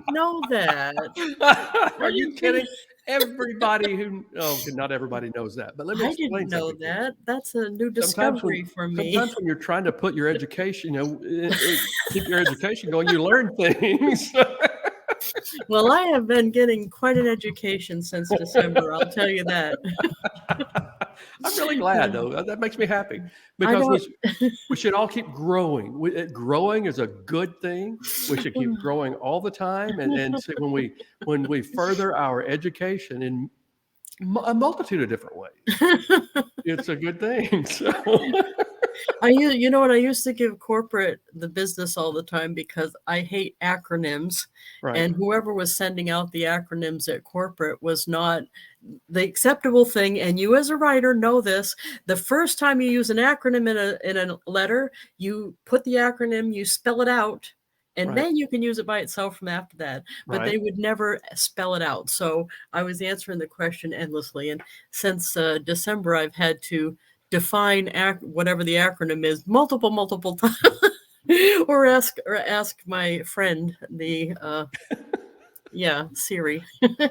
would know that? Are you kidding? Not everybody knows that, but let me I explain didn't know something to you. that. That's a new Sometimes discovery for me. sometimes when you're trying to put your education, keep your education going, you learn things. Well, I have been getting quite an education since December, I'll tell you that. I'm really glad, though. That makes me happy I because don't. we should all keep growing. Growing is a good thing. We should keep growing all the time, and so when we further our education in a multitude of different ways, it's a good thing. So. You know what? I used to give corporate the business all the time because I hate acronyms. Right. And whoever was sending out the acronyms at corporate was not the acceptable thing. And you as a writer know this. The first time you use an acronym in a letter, you put the acronym, you spell it out, and Right. then you can use it by itself from after that. But they Right. would never spell it out. So I was answering the question endlessly. And since December, I've had to define whatever the acronym is multiple times, or ask my friend Siri.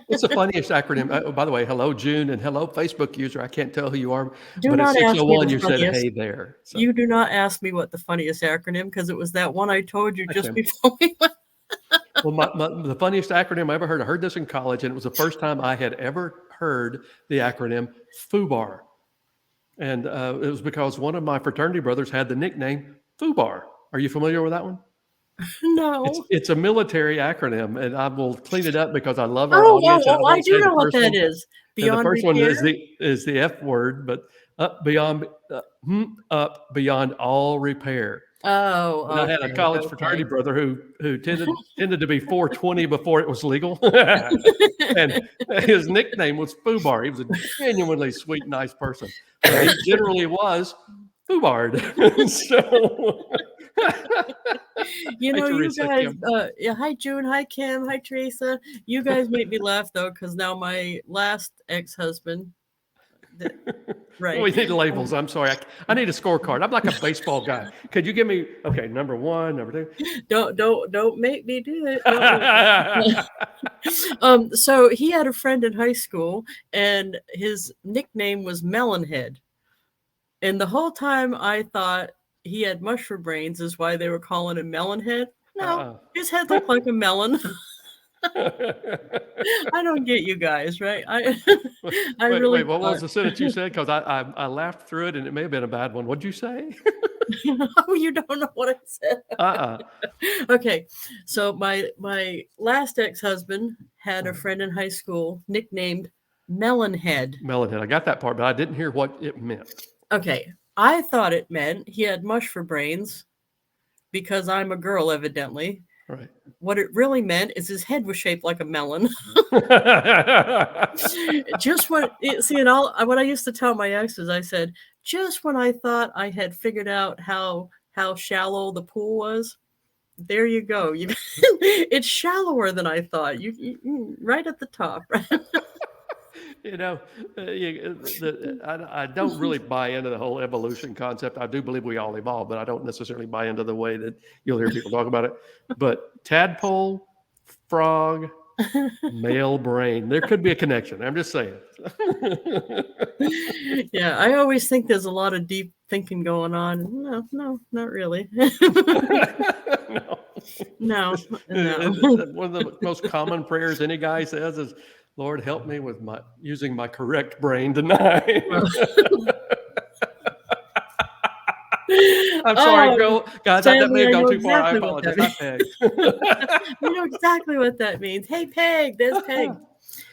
What's the funniest acronym? By the way, hello, June, and hello, Facebook user. I can't tell who you are, Do but at not ask me 6:01, the you said, funniest. hey there. So. You do not ask me what the funniest acronym, because it was that one I told you just Okay. before we went. Well, the funniest acronym I ever heard, I heard this in college, and it was the first time I had ever heard the acronym FUBAR. And it was because one of my fraternity brothers had the nickname FUBAR. Are you familiar with that one? No. It's a military acronym, and I will clean it up because I love our audience. And I do know what that is. The Beyond first one repair. is the F word, but up beyond all repair. Oh, And I had a college fraternity brother who tended to be 420 before it was legal, and his nickname was Foobar. He was a genuinely sweet, nice person, but he generally was Foobard. So, you know, you Teresa, guys. Kim. Hi June. Hi Kim. Hi Teresa. You guys make me laugh though, because now my last ex-husband. Right. We need labels. I'm sorry. I need a scorecard. I'm like a baseball guy. Could you give me number one, number two? Don't make me do it. So he had a friend in high school, and his nickname was Melonhead. And the whole time I thought he had mushroom brains, is why they were calling him Melonhead. No, his head looked like a melon. I don't get you guys, right? Wait, what was the sentence you said? Because I laughed through it, and it may have been a bad one. What'd you say? Oh, you don't know what I said? Okay, so my last ex-husband had a friend in high school nicknamed Melonhead. Melonhead. I got that part, but I didn't hear what it meant. Okay, I thought it meant he had mush for brains because I'm a girl, evidently. Right. What it really meant is his head was shaped like a melon. Just what I used to tell my exes, I said, just when I thought I had figured out how shallow the pool was, there you go. It's shallower than I thought. You right at the top. I don't really buy into the whole evolution concept. I do believe we all evolve, but I don't necessarily buy into the way that you'll hear people talk about it. But tadpole, frog, male brain, there could be a connection. I'm just saying. Yeah, I always think there's a lot of deep thinking going on. No, not really. No. One of the most common prayers any guy says is, Lord, help me with using my correct brain tonight. I'm sorry, guys. That may have gone too far. I apologize. Hi, Peg. You know exactly what that means. Hey, Peg. There's Peg.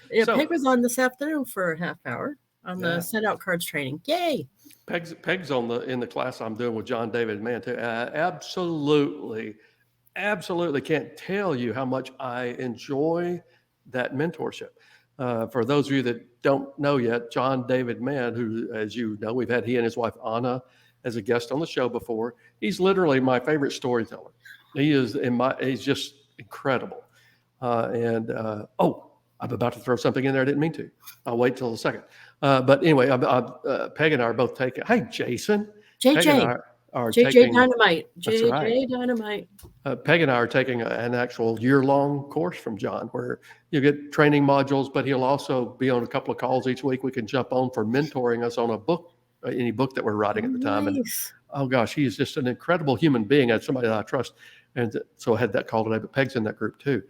Yeah, Peg was on this afternoon for a half hour on the send out cards training. Yay! Peg's in the class I'm doing with John David Mann too. Absolutely can't tell you how much I enjoy that mentorship. For those of you that don't know yet, John David Mann, who, as you know, we've had he and his wife Anna as a guest on the show before. He's literally my favorite storyteller. He's just incredible. I'm about to throw something in there I didn't mean to. I'll wait till a second. But anyway, Peg and I are both taking. Hey, Jason. JJ. are JJ taking. Dynamite. That's right. JJ Dynamite. Peg and I are taking an actual year-long course from John, where you get training modules, but he'll also be on a couple of calls each week. We can jump on for mentoring us on a book, any book that we're writing Oh, at the time. And nice. oh gosh, he is just an incredible human being and somebody that I trust. And so I had that call today, but Peg's in that group too.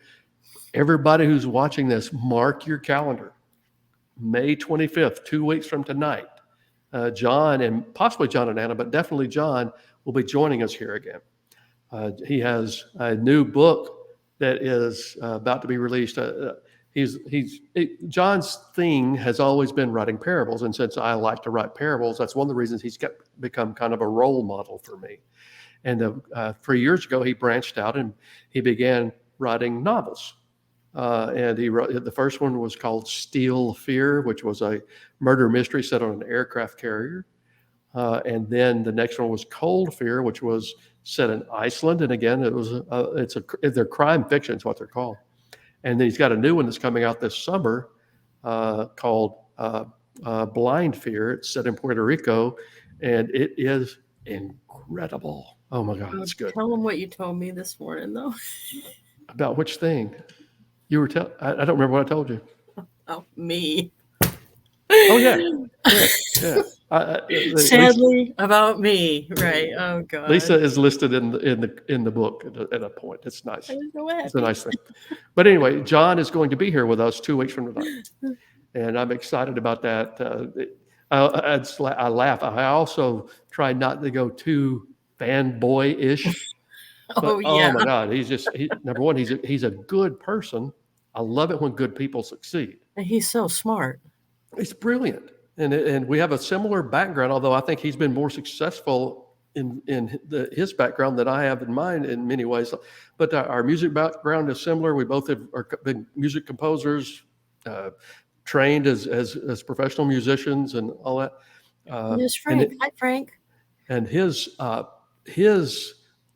Everybody who's watching this, mark your calendar. May 25th, 2 weeks from tonight. John and possibly John and Anna, but definitely John will be joining us here again. He has a new book that is about to be released. John's thing has always been writing parables, and since I like to write parables, that's one of the reasons he's become kind of a role model for me. And 3 years ago, he branched out and he began writing novels. And he wrote, the first one was called Steel Fear, which was a murder mystery set on an aircraft carrier. And then the next one was Cold Fear, which was set in Iceland. And again, they're crime fiction is what they're called. And then he's got a new one that's coming out this summer called Blind Fear. It's set in Puerto Rico, and it is incredible. Oh my God, it's good. Tell him what you told me this morning, though. About which thing? You were I don't remember what I told you. Oh, me. Oh yeah, yeah. Sadly, about me, right? Oh God. Lisa is listed in the book at a point. It's nice. It's a nice thing. But anyway, John is going to be here with us 2 weeks from tonight, and I'm excited about that. I laugh. I also try not to go too fanboy-ish. Oh But, yeah. oh my God, number one, he's a good person. I love it when good people succeed. And he's so smart. He's brilliant, and we have a similar background. Although I think he's been more successful in his background than I have in mine in many ways. But our music background is similar. We both have been music composers, trained as professional musicians, and all that. There's Frank. Hi, Frank. And his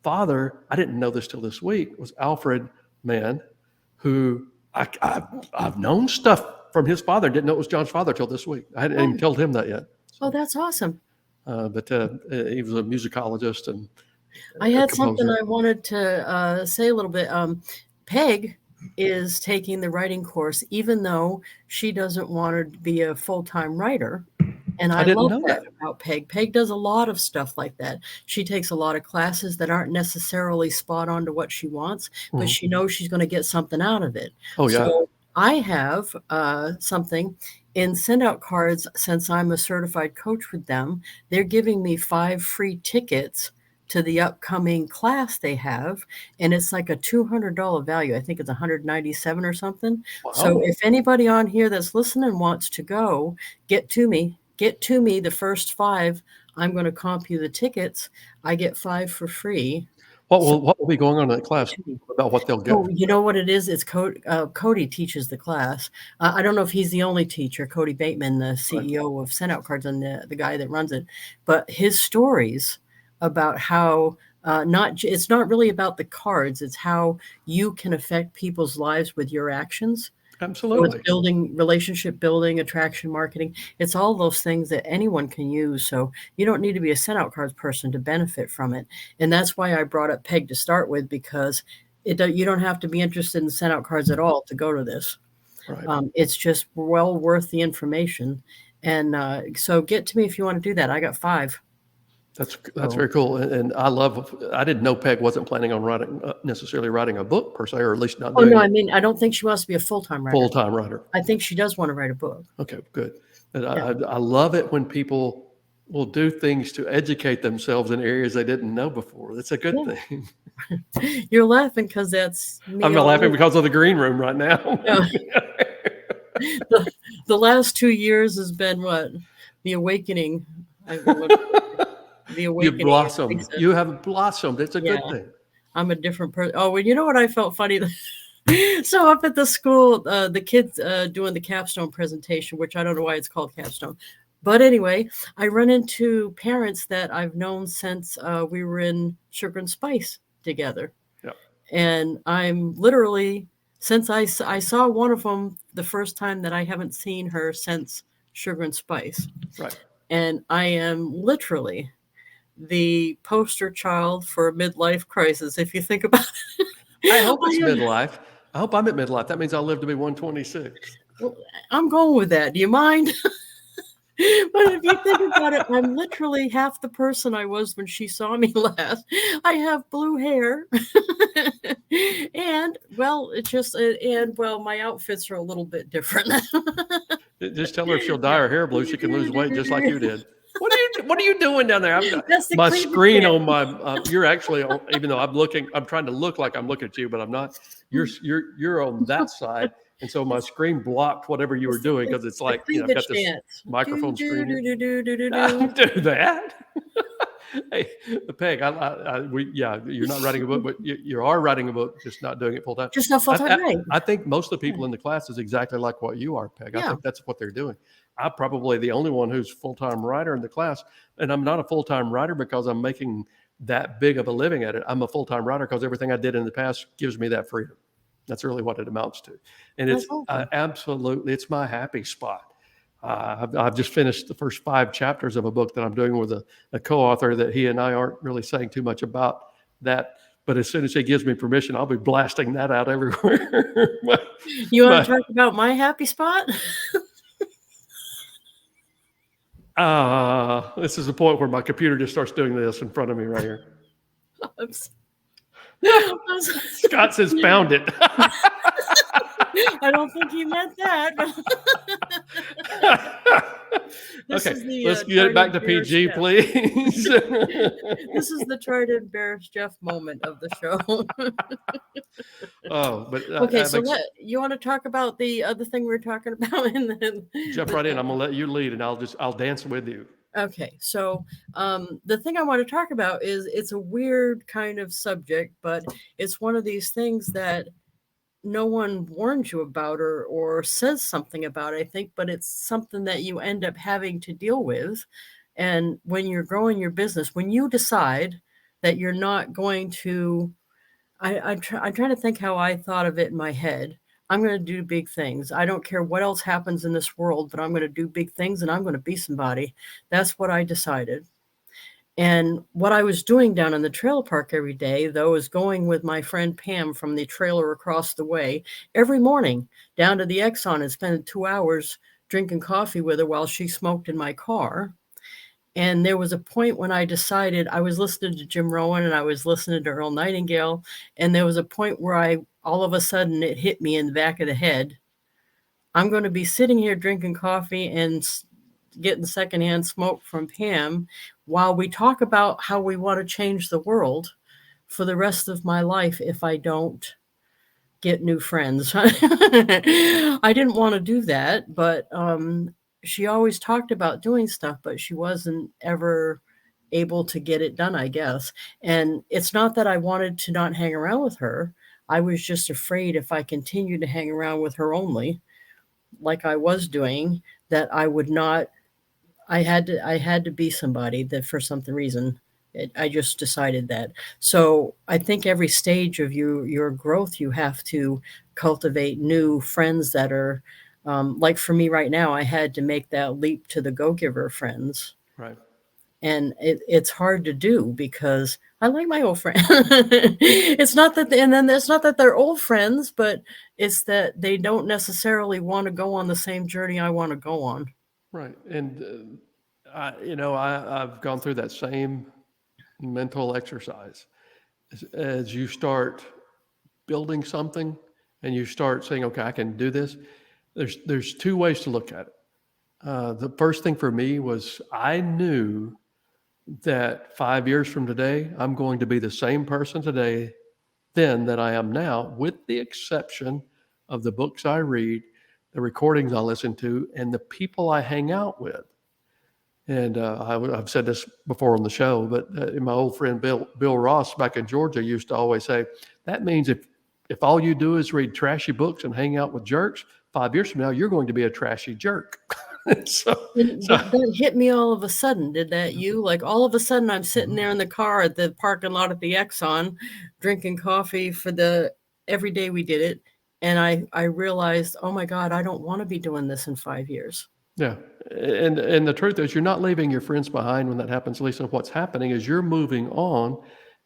father, I didn't know this till this week, was Alfred Mann, who I've known stuff from his father. Didn't know it was John's father till this week. I hadn't even told him that yet. Oh, that's awesome. But he was a musicologist and I had something I wanted to say a little bit. Peg is taking the writing course, even though she doesn't want to be a full-time writer. And I love that about Peg. Peg does a lot of stuff like that. She takes a lot of classes that aren't necessarily spot on to what she wants, but she knows she's going to get something out of it. Oh, yeah. So I have something in send out cards. Since I'm a certified coach with them, they're giving me 5 free tickets to the upcoming class they have, and it's like a $200 value. I think it's $197 or something. Wow. So if anybody on here that's listening wants to go, get to me the first 5. I'm going to comp you the tickets. I get 5 for free. What will be going on in that class about what they'll get? Oh, you know what it is? It's Cody teaches the class. I don't know if he's the only teacher, Cody Bateman, the CEO of Send Out Cards and the guy that runs it, but his stories about how it's not really about the cards. It's how you can affect people's lives with your actions. Absolutely. So it's building, relationship building, attraction marketing. It's all those things that anyone can use. So you don't need to be a send out cards person to benefit from it. And that's why I brought up Peg to start with, because you don't have to be interested in send out cards at all to go to this. Right. It's just well worth the information. And so get to me if you want to do that. I got 5. That's very cool, and I didn't know Peg wasn't planning on necessarily writing a book per se, or at least not. Oh no, I mean I don't think she wants to be a full-time writer. Full-time writer. I think she does want to write a book. Okay, good. And I love it when people will do things to educate themselves in areas they didn't know before. That's a good thing. You're laughing because that's me. I'm not laughing because of the green room right now. The last 2 years has been what? The awakening. The awakening. You blossomed. You have blossomed. It's a good thing. I'm a different person. Oh, well, you know what I felt funny? So up at the school, the kids doing the capstone presentation, which I don't know why it's called capstone. But anyway, I run into parents that I've known since we were in Sugar and Spice together. Yeah. And I'm literally, since I saw one of them the first time, that I haven't seen her since Sugar and Spice. Right. And I am literally the poster child for a midlife crisis, if you think about it. I hope it's I am- midlife. I hope I'm at midlife. That means I'll live to be 126. well, I'm going with that. Do you mind? But if you think about it, I'm literally half the person I was when she saw me last. I have blue hair. And well, my outfits are a little bit different. Just tell her if she'll dye Yeah. her hair blue, she can lose weight just like you did. What are you doing down there? That's the My cleavage screen dance. on my you're actually on, even though I'm trying to look like I'm looking at you, but I'm not. You're on that side, and so my screen blocked whatever you were doing because it's The like I've got cleavage this dance. microphone Do, screen do, here. do, do, do, do, Don't do. do that. Hey, Peg, you're not writing a book, but you are writing a book, just not doing it full time. Just not full time, right? I think most of the people in the class is exactly like what you are, Peg. I Yeah. think that's what they're doing. I'm probably the only one who's full time writer in the class, and I'm not a full time writer because I'm making that big of a living at it. I'm a full time writer because everything I did in the past gives me that freedom. That's really what it amounts to, and That's it's awesome. absolutely it's my happy spot. I've just finished the first 5 chapters of a book that I'm doing with a co-author that he and I aren't really saying too much about that. But as soon as he gives me permission, I'll be blasting that out everywhere. You want to but talk about my happy spot? this is the point where my computer just starts doing this in front of me right here. I'm s- Scott says, "Found it." I don't think he meant that. This Okay, is the let's get try it back to embarrass PG, Jeff. please. This is the try to embarrass Jeff moment of the show. But Okay, that so makes you want to talk about the other thing we were talking about? jump right in. I'm gonna let you lead, and I'll dance with you. Okay, so the thing I want to talk about is it's a weird kind of subject, but it's one of these things that no one warns you about or says something about, I think, but it's something that you end up having to deal with. And when you're growing your business, when you decide that you're not going to, I'm trying to think how I thought of it in my head. I'm going to do big things. I don't care what else happens in this world, but I'm going to do big things and I'm going to be somebody. That's what I decided. And what I was doing down in the trailer park every day, though, is going with my friend Pam from the trailer across the way every morning down to the Exxon and spending 2 hours drinking coffee with her while she smoked in my car. And there was a point when I decided I was listening to Jim Rohn and I was listening to Earl Nightingale. And there was a point where all of a sudden, it hit me in the back of the head. I'm going to be sitting here drinking coffee and getting secondhand smoke from Pam while we talk about how we want to change the world for the rest of my life if I don't get new friends. I didn't want to do that, but she always talked about doing stuff, but she wasn't ever able to get it done, I guess. And it's not that I wanted to not hang around with her. I was just afraid if I continued to hang around with her only, like I was doing, that I would not I had to be somebody that for something reason. I just decided that. So I think every stage of your growth, you have to cultivate new friends that are like for me right now, I had to make that leap to the go-giver friends. Right. And it's hard to do because I like my old friend. It's not that, and then it's not that they're old friends, but it's that they don't necessarily want to go on the same journey I want to go on. Right. And I've gone through that same mental exercise. As you start building something and you start saying, okay, I can do this, there's 2 ways to look at it. The first thing for me was I knew that 5 years from today, I'm going to be the same person today then that I am now, with the exception of the books I read, the recordings I listen to, and the people I hang out with. And I've said this before on the show, but my old friend Bill Ross back in Georgia used to always say, that means if all you do is read trashy books and hang out with jerks, 5 years from now, you're going to be a trashy jerk. so, And so that hit me all of a sudden. Did that you? Like all of a sudden, I'm sitting there in the car at the parking lot at the Exxon, drinking coffee for the every day we did it, and I realized, oh my God, I don't want to be doing this in 5 years. Yeah. And the truth is you're not leaving your friends behind when that happens, Lisa. What's happening is you're moving on.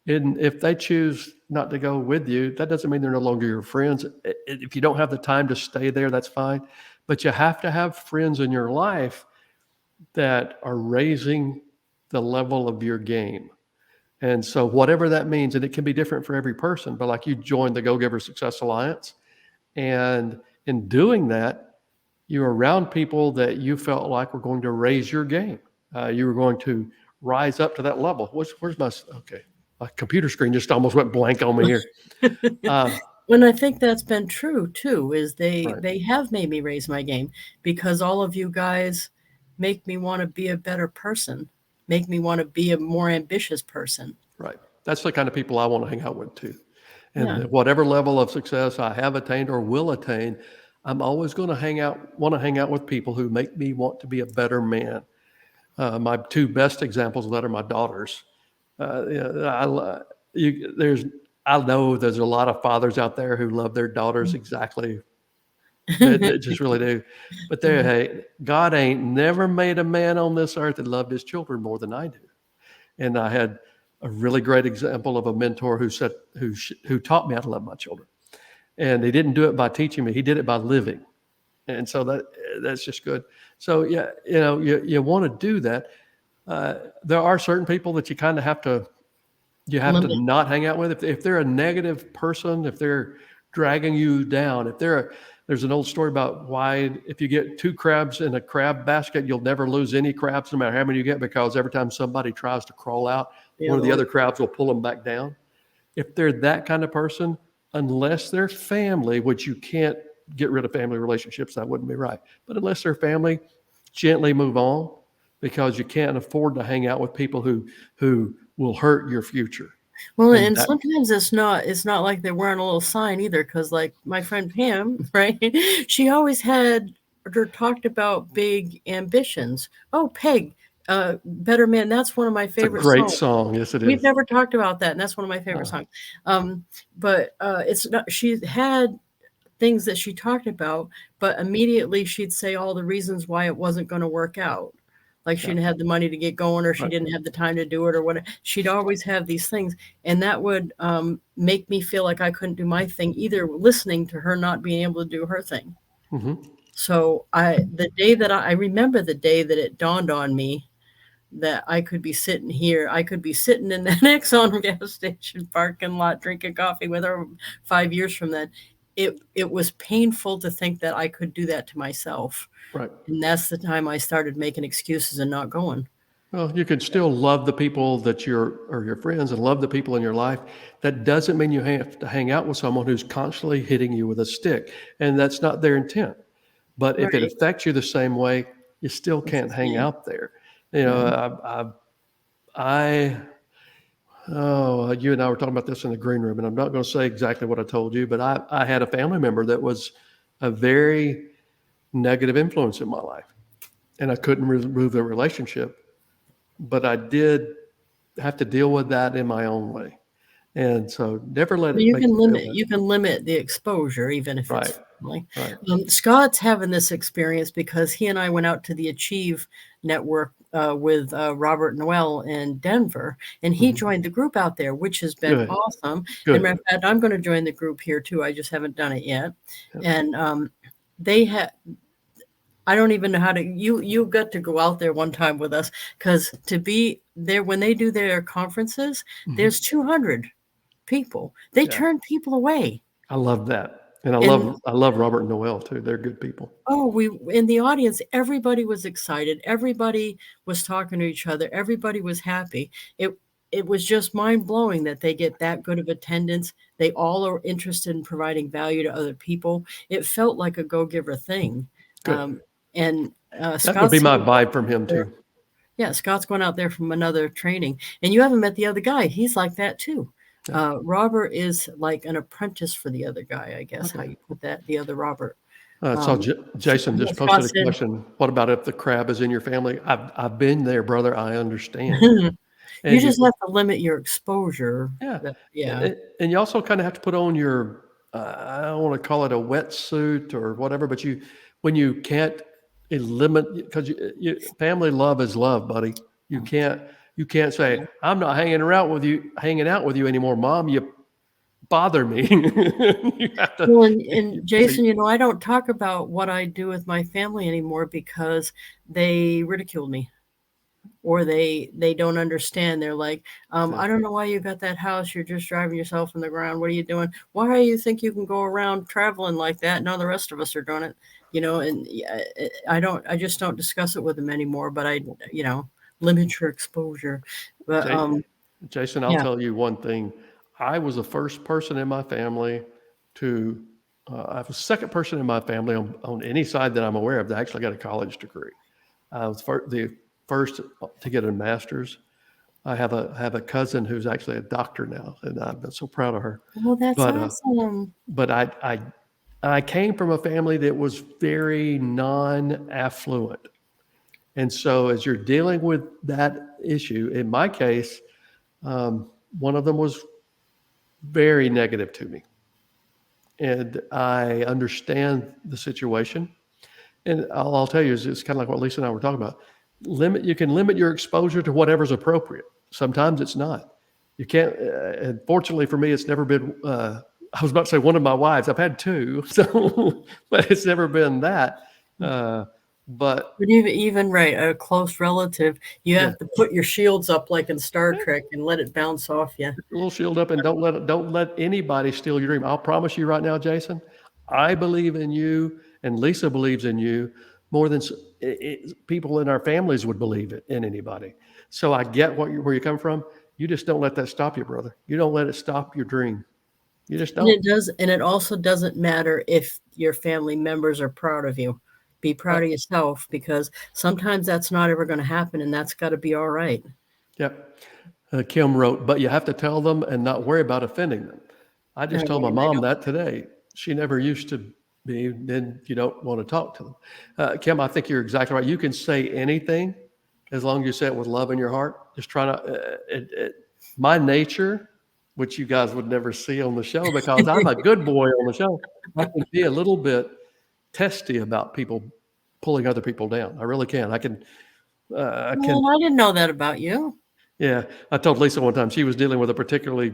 And if they choose not to go with you, that doesn't mean they're no longer your friends. If you don't have the time to stay there, that's fine. But you have to have friends in your life that are raising the level of your game. And so whatever that means, and it can be different for every person, but like you joined the Go Giver Success Alliance. And in doing that, you're around people that you felt like were going to raise your game. You were going to rise up to that level. Where's my, okay, my computer screen just almost went blank on me here. And I think that's been true too, is Right, they have made me raise my game because all of you guys make me want to be a better person, make me want to be a more ambitious person. right. That's the kind of people I want to hang out with too. And Yeah. whatever level of success I have attained or will attain, I'm always going to want to hang out with people who make me want to be a better man. My two best examples of that are my daughters. There's, I know there's a lot of fathers out there who love their daughters exactly. They just really do. But Yeah. hey, God ain't never made a man on this earth that loved his children more than I do. And I had a really great example of a mentor who taught me how to love my children. And he didn't do it by teaching me; he did it by living. And so that's just good. So yeah, you want to do that. There are certain people that you kind of have to Limit. not hang out with. If they're a negative person, if they're dragging you down, there's an old story about why if you get two crabs in a crab basket, you'll never lose any crabs no matter how many you get, because every time somebody tries to crawl out, The one of other the one. other crabs will pull them back down. If they're that kind of person, unless they're family, which you can't get rid of family relationships, that wouldn't be right. But unless they're family, gently move on, because you can't afford to hang out with people who will hurt your future. Well, And and that sometimes it's not like they're wearing a little sign either, because like my friend Pam, right? She always had or talked about big ambitions. Oh, Peg, Better Man, that's one of my it's a favorite great songs. song. Yes, it We've is. never talked about that, and that's one of my favorite Uh, songs. But it's not. She had things that she talked about, but immediately she'd say all the reasons why it wasn't going to work out. Like she yeah, didn't have the money to get going, or she right. didn't have the time to do it, or what. She'd always have these things, and that would make me feel like I couldn't do my thing either. Listening to her not being able to do her thing. Hmm. So I remember the day that it dawned on me that I could be sitting here. I could be sitting in that Exxon gas station parking lot drinking coffee with her 5 years from then. It was painful to think that I could do that to myself. Right. And that's the time I started making excuses and not going. Well, you can still love the people or your friends and love the people in your life. That doesn't mean you have to hang out with someone who's constantly hitting you with a stick. And that's not their intent. But if it Right. affects you the same way, you still It's can't the hang same. out there. You know, Yeah. I oh, you and I were talking about this in the green room, and I'm not going to say exactly what I told you, but I had a family member that was a very negative influence in my life, and I couldn't remove the relationship, but I did have to deal with that in my own way. And so never let Well, it make you feel bad. you can limit the exposure even if Right, it's family. right. Scott's having this experience because he and I went out to the Achieve Network with Robert Noel in Denver, and he Hmm. joined the group out there, which has been Good, awesome. And matter good. of fact, I'm going to join the group here too. I just haven't done it yet. Yep. And they had. I don't even know how to. You got to go out there one time with us because to be there when they do their conferences, there's Hmm. 200 people. They Yeah, turn people away. I love that, and And I love Robert and Noel too. They're good people. oh, we in the audience, everybody was excited. Everybody was talking to each other. Everybody was happy. It was just mind blowing that they get that good of attendance. They all are interested in providing value to other people. It felt like a go giver thing. Good. Um, and That would be Scott's my vibe from him there. too. Yeah, Scott's going out there from another training, and you haven't met the other guy. He's like that too. Yeah. Robert is like an apprentice for the other guy, I guess how Okay. you put that. The other Robert. I saw Um, Jason just Scott posted a said, question. What about if the crab is in your family? I've been there, brother. I understand. "You And just have to limit your exposure." yeah, Yeah, and you also kind of have to put on your, I don't want to call it a wetsuit or whatever, but when you can't limit, because family love is love, buddy. You can't you can't say, I'm not hanging out with you anymore, Mom. You bother me. You have to. Well, and See, Jason, I don't talk about what I do with my family anymore because they ridiculed me or they don't understand. They're like, I don't know why you got that house. You're just driving yourself in the ground. What are you doing? Why do you think you can go around traveling like that? None of the rest of us are doing it, and I just don't discuss it with them anymore, but limit your exposure. But, Ja- Jason, I'll yeah. tell you one thing. I was the first person in my family to, I was the second person in my family on any side that I'm aware of that actually got a college degree. I was the first to get a master's. I have a cousin who's actually a doctor now, and I'm so proud of her. Well, that's But awesome. but I came from a family that was very non-affluent, and so as you're dealing with that issue, in my case, one of them was very negative to me, and I understand the situation. And I'll tell you, it's kind of like what Lisa and I were talking about. You can limit your exposure to whatever's appropriate. Sometimes it's not. You can't. And fortunately for me, it's never been. I was about to say one of my wives. I've had two, so but it's never been that. But But even right, a close relative, you yeah, have to put your shields up like in Star Trek and let it bounce off you. a little shield up, and don't let anybody steal your dream. I'll promise you right now, Jason. I believe in you, and Lisa believes in you more than people in our families would believe it in anybody. So I get where you come from. You just don't let that stop you, brother. You don't let it stop your dream. You just And don't. it also doesn't matter if your family members are proud of you. Be proud Right. of yourself because sometimes that's not ever going to happen and that's got to be all right. Yep. Kim wrote, but you have to tell them and not worry about offending them. I Oh, just told my and I mom don't. that today. She never used to be. Then you don't want to talk to them. Kim, I think you're exactly right. You can say anything as long as you say it with love in your heart. Just try to. My nature, which you guys would never see on the show because I'm a good boy on the show, I can be a little bit testy about people pulling other people down. I really can. I can. I can. Well, I didn't know that about you. Yeah, I told Lisa one time she was dealing with a particularly.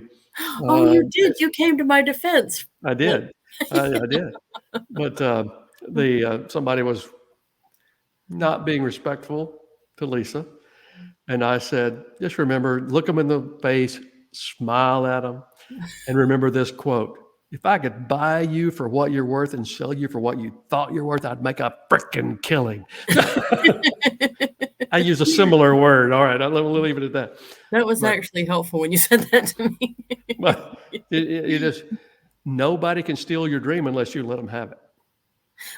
Oh, Uh, you did. You came to my defense. I did, I did, but the somebody was not being respectful to Lisa, and I said, just remember, look them in the face, smile at them, and remember this quote: "If I could buy you for what you're worth and sell you for what you thought you're worth, I'd make a frickin' killing." I use a similar word. All right, I'll leave it at that. That was But actually helpful when you said that to me. but it just nobody can steal your dream unless you let them have it.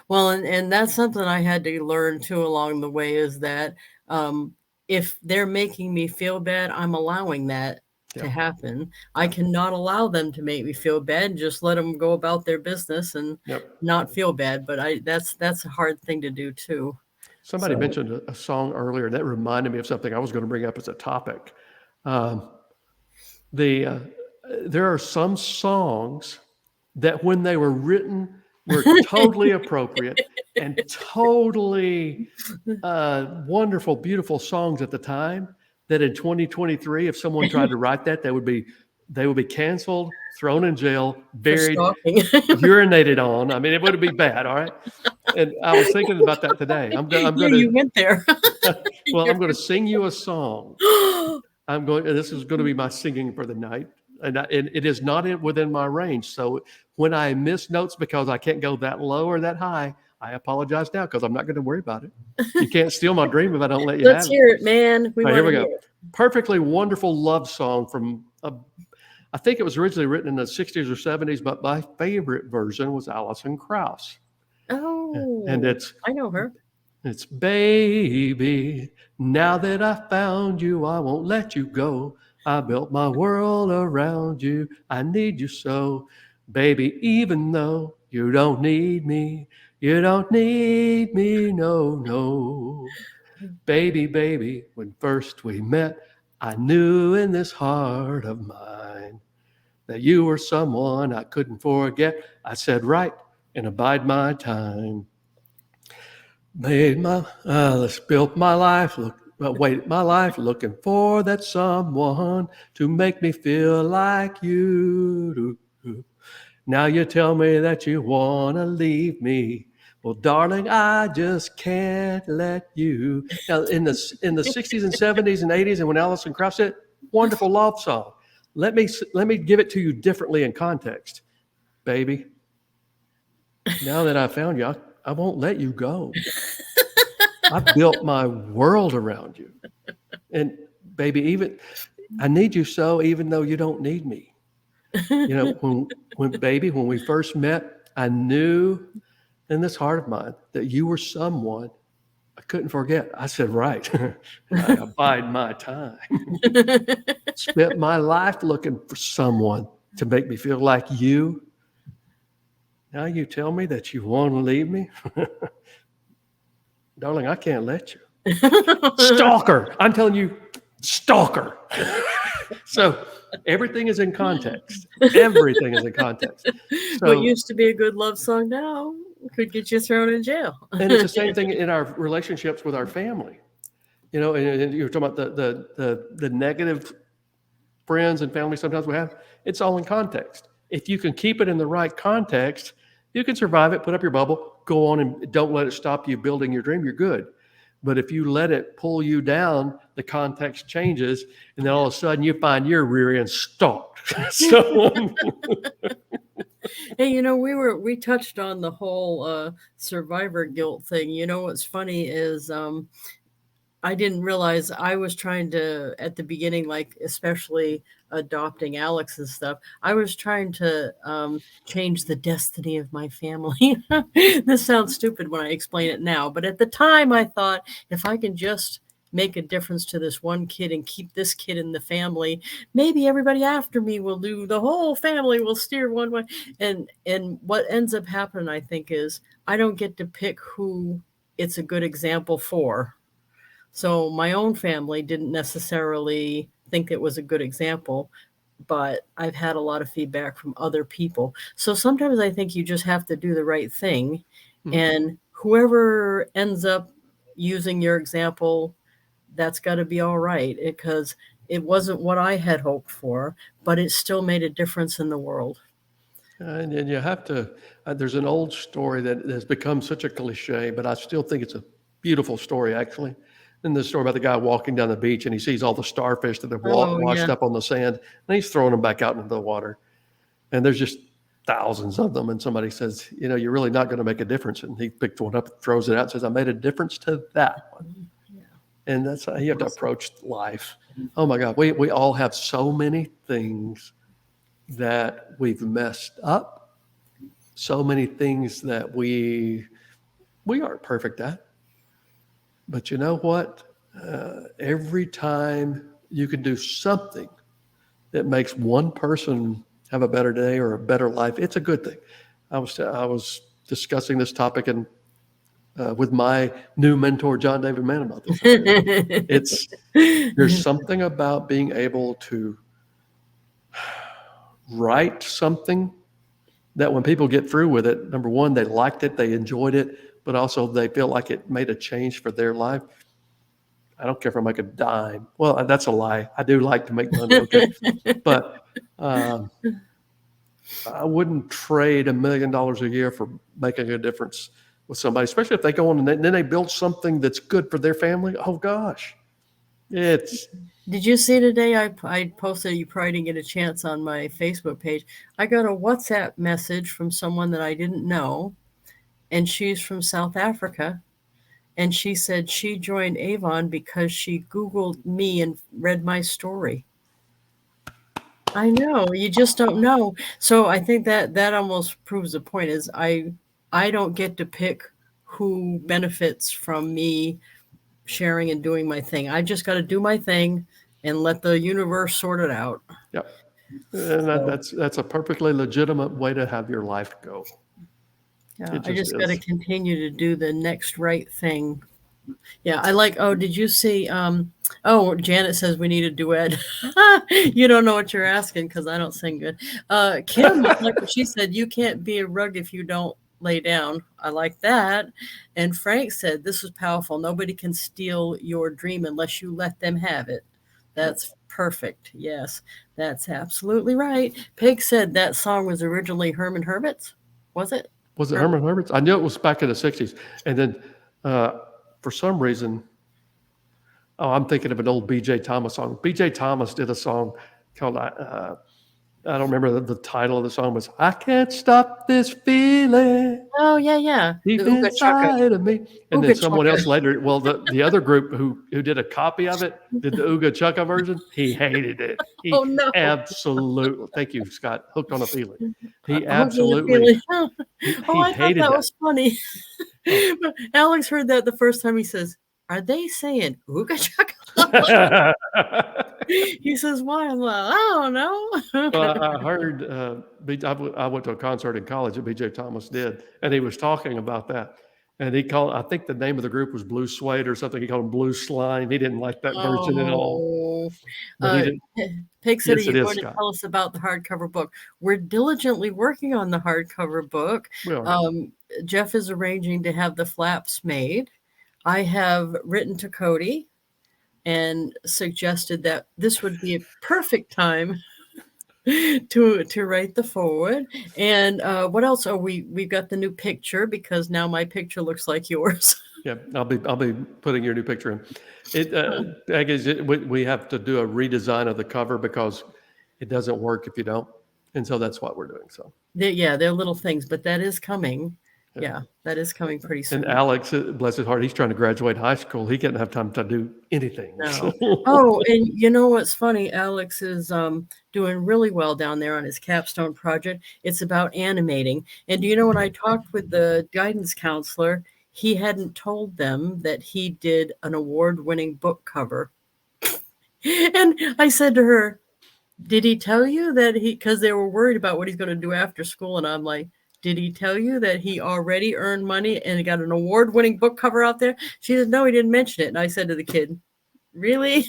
Well, and that's something I had to learn too along the way is that um, if they're making me feel bad, I'm allowing that to Yeah, happen. I yeah, cannot allow them to make me feel bad. Just let them go about their business and yep. not feel bad. But that's a hard thing to do too. Somebody So mentioned a song earlier that reminded me of something I was going to bring up as a topic. Um, the there are some songs that when they were written were totally appropriate and totally wonderful, beautiful songs at the time. That in 2023, if someone tried to write that, they would be canceled, thrown in jail, for buried, stalking. urinated on. I mean, it would be bad. All right. And I was thinking about that today. I'm Yeah, going to you went there. well, I'm going to sing you a song. This is going to be my singing for the night. And it is not within my range. So when I miss notes because I can't go that low or that high, I apologize now because I'm not going to worry about it. You can't steal my dream if I don't let you Let's have it. hear it, man. We All right, here want we to hear go. it. Perfectly wonderful love song from, I think it was originally written in the 60s or 70s, but my favorite version was Alison Krauss. And Oh, it's I know her. It's baby, now that I found you, I won't let you go. I built my world around you. I need you so. Baby, even though you don't need me, you don't need me, no, no. Baby, baby, when first we met, I knew in this heart of mine that you were someone I couldn't forget. I said, right, and abide my time. Made my built my life waited my life looking for that someone to make me feel like you. Now you tell me that you wanna leave me. Well, darling, I just can't let you. Now, in the 60s and 70s and 80s, and when Alison Krauss said, wonderful love song. Let me give it to you differently in context, baby. Now that I found you, I won't let you go. I built my world around you. And baby, even I need you so even though you don't need me. You know, when we first met, I knew in this heart of mine that you were someone I couldn't forget. I said, right. I abide my time. Spent my life looking for someone to make me feel like you. Now you tell me that you want to leave me? Darling, I can't let you. Stalker. I'm telling you, stalker. So everything is in context. Everything is in context. So, what used to be a good love song now could get you thrown in jail. And it's the same thing in our relationships with our family. You know, and you're talking about the negative friends and family sometimes we have. It's all in context. If you can keep it in the right context, you can survive it, put up your bubble, go on, and don't let it stop you building your dream. You're good. But if you let it pull you down, the context changes, and then all of a sudden you find you're rear end stalked. So, hey, we touched on the whole survivor guilt thing. You know what's funny is I didn't realize I was trying to, at the beginning, like especially adopting Alex and stuff, I was trying to change the destiny of my family. This sounds stupid when I explain it now, but at the time I thought if I can just make a difference to this one kid and keep this kid in the family, maybe everybody after me will do, the whole family will steer one way. And what ends up happening, I think, is I don't get to pick who it's a good example for. So my own family didn't necessarily think it was a good example, but I've had a lot of feedback from other people. So sometimes I think you just have to do the right thing. And whoever ends up using your example, that's got to be all right, because it wasn't what I had hoped for, but it still made a difference in the world. and you have to, there's an old story that has become such a cliche, but I still think it's a beautiful story, actually. And the story about the guy walking down the beach and he sees all the starfish that have washed up on the sand, and he's throwing them back out into the water. And there's just thousands of them. And somebody says, you're really not going to make a difference. And he picks one up, throws it out, and says, I made a difference to that one. Yeah. And that's how you have to approach life. Oh my God, we all have so many things that we've messed up, so many things that we aren't perfect at. But you know what? Every time you can do something that makes one person have a better day or a better life, it's a good thing. I was discussing this topic with my new mentor, John David Mann, about this. There's something about being able to write something that when people get through with it, number one, they liked it, they enjoyed it, but also they feel like it made a change for their life. I don't care if I make a dime. Well, that's a lie. I do like to make money, okay? But I wouldn't trade $1 million a year for making a difference with somebody, especially if they go on and then they build something that's good for their family. Oh, gosh. Did you see today I posted, you probably didn't get a chance, on my Facebook page. I got a WhatsApp message from someone that I didn't know, and she's from South Africa. And she said she joined Avon because she Googled me and read my story. I know, you just don't know. So I think that almost proves the point, is I don't get to pick who benefits from me sharing and doing my thing. I just got to do my thing and let the universe sort it out. Yep. And that's a perfectly legitimate way to have your life go. Yeah, I just got to continue to do the next right thing. Yeah, I like, did you see, Janet says we need a duet. You don't know what you're asking because I don't sing good. Kim, like what she said, you can't be a rug if you don't lay down. I like that. And Frank said, this was powerful. Nobody can steal your dream unless you let them have it. That's perfect. Yes, that's absolutely right. Peg said that song was originally Herman Hermit's. Was it? Was it Herman Herbert's? I knew it was back in the 60s. And then for some reason, I'm thinking of an old B.J. Thomas song. B.J. Thomas did a song called, I don't remember the title of the song, was I Can't Stop This Feeling Oh, yeah. Deep The Ooga Chaka. Inside of Me. And then Ooga someone Chaka. else later, well, the other group who did a copy of it, did the Ooga Chaka version. He hated it. He Oh, no. absolutely, thank you, Scott, hooked on a feeling. He I hope you absolutely, feeling. he Oh, I thought hated that that. was funny. But Alex heard that the first time. He says, "Are they saying Ooga Chaka?" He says, "Why?" I'm like, "I don't know." Well, I heard, I went to a concert in college that B.J. Thomas did, and he was talking about that. And he called, I think the name of the group was Blue Suede or something. He called them Blue Slime. He didn't like that version at all. Oh, But he did. Pig said, "Are Yes, you it is, going to Scott. tell us about the hardcover book?" We're diligently working on the hardcover book. We are. Jeff is arranging to have the flaps made. I have written to Cody and suggested that this would be a perfect time to write the forward. And what else? Oh, we've got the new picture, because now my picture looks like yours. Yeah, I'll be putting your new picture in. I guess we have to do a redesign of the cover because it doesn't work if you don't, and so that's what we're doing. So They're little things, but that is coming. Yeah, that is coming pretty soon. And Alex, bless his heart, he's trying to graduate high school. He can't have time to do anything. No. So. Oh, and you know what's funny? Alex is doing really well down there on his capstone project. It's about animating. And do you know, when I talked with the guidance counselor, he hadn't told them that he did an award-winning book cover. And I said to her, "Did he tell you that because they were worried about what he's going to do after school?" And I'm like, "Did he tell you that he already earned money and got an award-winning book cover out there?" She said, "No, he didn't mention it." And I said to the kid, "Really?"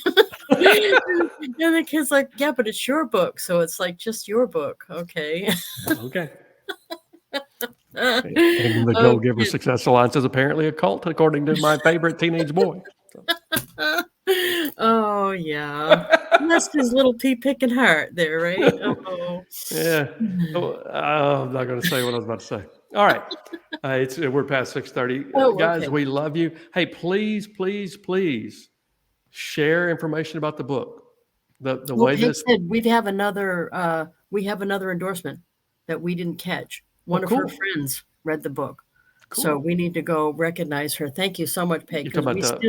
And the kid's like, "Yeah, but it's your book." So it's like, just your book. Okay. Okay. And the Go Giver Success Alliance is apparently a cult, according to my favorite teenage boy. So. Oh, yeah. That's his little pea picking heart there, right? Oh. Yeah. I'm not going to say what I was about to say. All right. We're past 6:30. Oh, Guys, okay. we love you. Hey, please share information about the book. The way Peg this said we have another endorsement that we didn't catch. One of her friends read the book. Cool. So we need to go recognize her. Thank you so much, Peg. You're talking about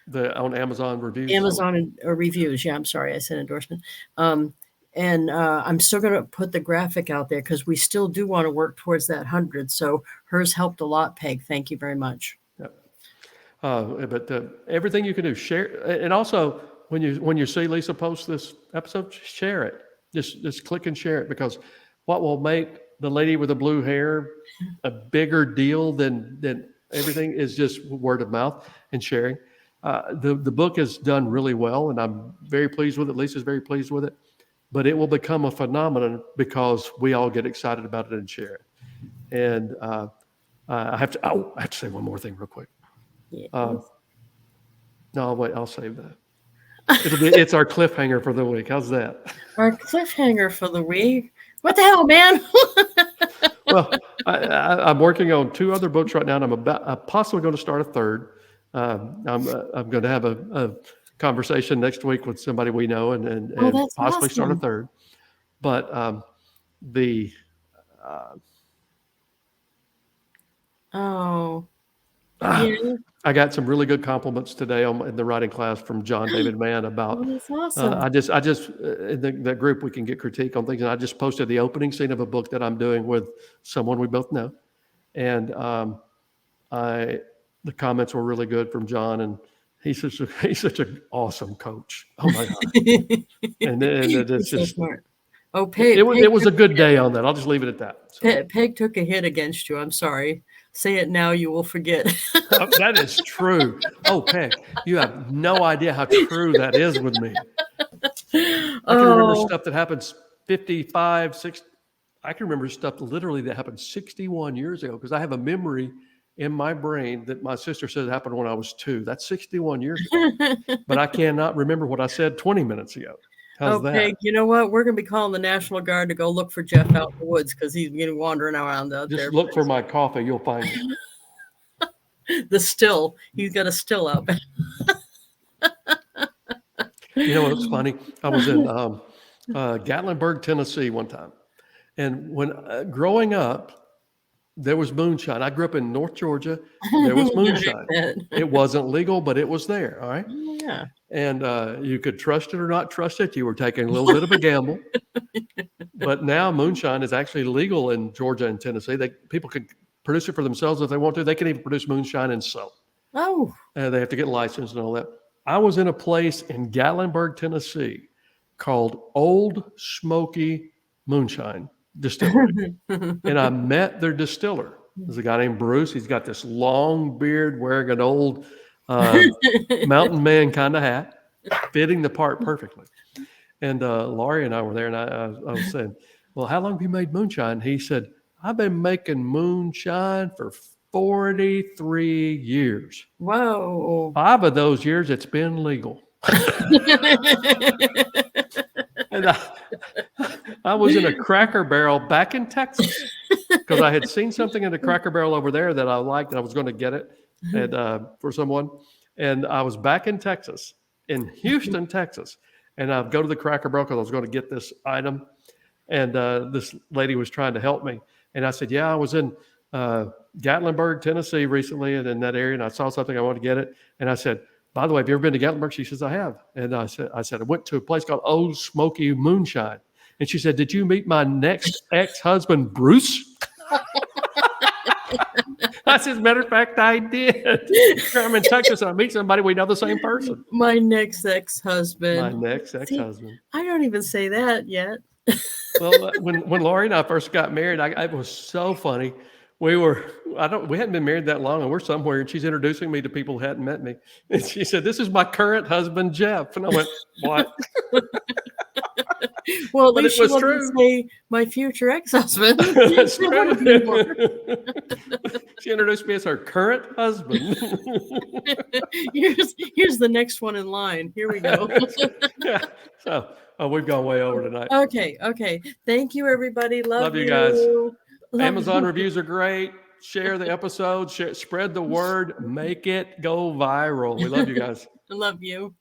the on Amazon reviews. Amazon reviews. Yeah, I'm sorry, I said endorsement. And I'm still going to put the graphic out there because we still do want to work towards that 100. So hers helped a lot, Peg. Thank you very much. Yep. But everything you can do, share, and also when you see Lisa post this episode, share it. Just click and share it, because what will make the lady with the blue hair a bigger deal than everything is just word of mouth and sharing. The book is done really well, and I'm very pleased with it. Lisa's very pleased with it, but it will become a phenomenon because we all get excited about it and share it. And I have to say one more thing real quick. Yes. No, wait, I'll save that. It's our cliffhanger for the week. How's that? Our cliffhanger for the week. What the hell, man? Well, I'm working on 2 other books right now, and I'm possibly going to start a third. I'm going to have a conversation next week with somebody we know, and possibly start a third. But I got some really good compliments today in the writing class from John David Mann about. That's awesome. I just in the group we can get critique on things, and I just posted the opening scene of a book that I'm doing with someone we both know, and the comments were really good from John, and he's such an awesome coach. Oh my God! and it's so just smart. Oh, Peg! It was a good day on that. I'll just leave it at that. So. Peg took a hit against you. I'm sorry. Say it now, you will forget. That is true. Oh, Peg, you have no idea how true that is with me. I can remember stuff that happens 55, 60. I can remember stuff literally that happened 61 years ago because I have a memory in my brain that my sister said happened when I was 2. That's 61 years ago. But I cannot remember what I said 20 minutes ago. How's Okay, that? you know what? We're gonna be calling the National Guard to go look for Jeff out in the woods because he's gonna be wandering around out Just there. look for my coffee. You'll find me. The still, he's got a still out back. You know what's funny? I was in Gatlinburg, Tennessee one time. And when growing up, there was moonshine. I grew up in North Georgia. There was moonshine. It wasn't legal, but it was there. All right. Oh, yeah. And you could trust it or not trust it. You were taking a little bit of a gamble. But now moonshine is actually legal in Georgia and Tennessee. People can produce it for themselves if they want to. They can even produce moonshine and sell. Oh. They have to get licensed and all that. I was in a place in Gatlinburg, Tennessee called Old Smoky Moonshine Distillery. And I met their distiller. There's a guy named Bruce. He's got this long beard, wearing an old mountain man kind of hat, fitting the part perfectly. And Laurie and I were there, and I was saying, well, how long have you made moonshine? He said, I've been making moonshine for 43 years. Whoa. 5 of those years, it's been legal. And I was in a Cracker Barrel back in Texas because I had seen something in the Cracker Barrel over there that I liked, and I was going to get it for someone. And I was back in Texas, in Houston, Texas. And I'd go to the Cracker Barrel because I was going to get this item. And this lady was trying to help me. And I said, yeah, I was in Gatlinburg, Tennessee recently and in that area. And I saw something, I wanted to get it. And I said, by the way, have you ever been to Gatlinburg? She says, I have. And I said, I went to a place called Old Smoky Moonshine. And she said, did you meet my next ex-husband, Bruce? I said, as a matter of fact, I did. I'm in Texas and I meet somebody, we know the same person. My next ex-husband. My next ex-husband. See, I don't even say that yet. Well, when Laurie and I first got married, it was so funny. We hadn't been married that long, and we're somewhere, and she's introducing me to people who hadn't met me. And she said, this is my current husband, Jeff. And I went, what? Well, at But least it was she wasn't true. Say my future ex-husband. That's true. She introduced me as her current husband. Here's the next one in line. Here we go. Yeah. So we've gone way over tonight. Okay. Thank you, everybody. Love you guys. Love Amazon you. reviews are great. Share the episode. Spread the word. Make it go viral. We love you guys. I love you.